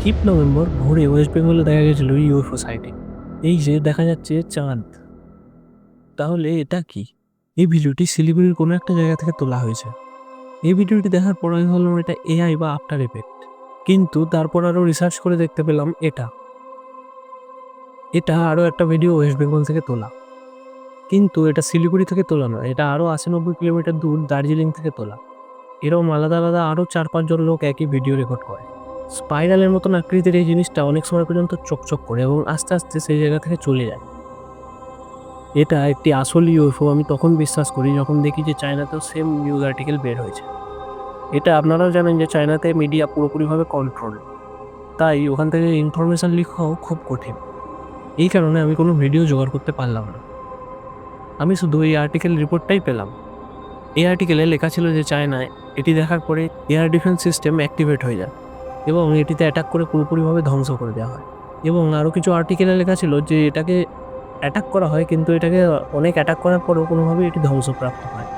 5 November ভোরে West বেঙ্গলে দেখা গেছিল ইউএফও সাইটিং। এই যে দেখা যাচ্ছে চাঁদ, তাহলে এটা কি? এই ভিডিওটি শিলিগুড়ির কোনো একটা জায়গা থেকে তোলা হয়েছে। এই ভিডিওটি দেখার পর আমি ভাবলাম এটা এআই বা আফটার এফেক্ট, কিন্তু তারপর আরও রিসার্চ করে দেখতে পেলাম এটা আরও একটা ভিডিও ওয়েস্ট বেঙ্গল থেকে তোলা, কিন্তু এটা শিলিগুড়ি থেকে তোলা নয়, এটা আরও 80-90 কিলোমিটার দূর দার্জিলিং থেকে তোলা। এরকম আলাদা আলাদা আরও 4-5 জন লোক একই ভিডিও রেকর্ড করে। স্পাইরালের মতন আকৃতির এই জিনিসটা অনেক সময় পর্যন্ত চকচক করে এবং আস্তে আস্তে সেই জায়গা থেকে চলে যায়। এটা একটি আসল ইউএফও আমি তখন বিশ্বাস করি যখন দেখি যে চায়নাতেও সেম নিউজ আর্টিকেল বের হয়েছে। এটা আপনারাও জানেন যে চায়নাতে মিডিয়া পুরোপুরিভাবে কন্ট্রোল, তাই ওখান থেকে ইনফরমেশান লিক হওয়াও খুব কঠিন। এই কারণে আমি কোনো ভিডিও জোগাড় করতে পারলাম না, আমি শুধু এই আর্টিকেল রিপোর্টটাই পেলাম। এই আর্টিকেলে লেখা ছিল যে চায়নায় এটি দেখার পরে এয়ার ডিফেন্স সিস্টেম অ্যাক্টিভেট হয়ে যায় এবং এটিতে অ্যাটাক করে পুরোপুরিভাবে ধ্বংস করে দেওয়া হয়। এবং আরও কিছু আর্টিকেলে লেখা ছিল যে এটাকে অ্যাটাক করা হয়, কিন্তু এটাকে অনেক অ্যাটাক করার পরেও কোনোভাবেই এটি ধ্বংসপ্রাপ্ত হয়।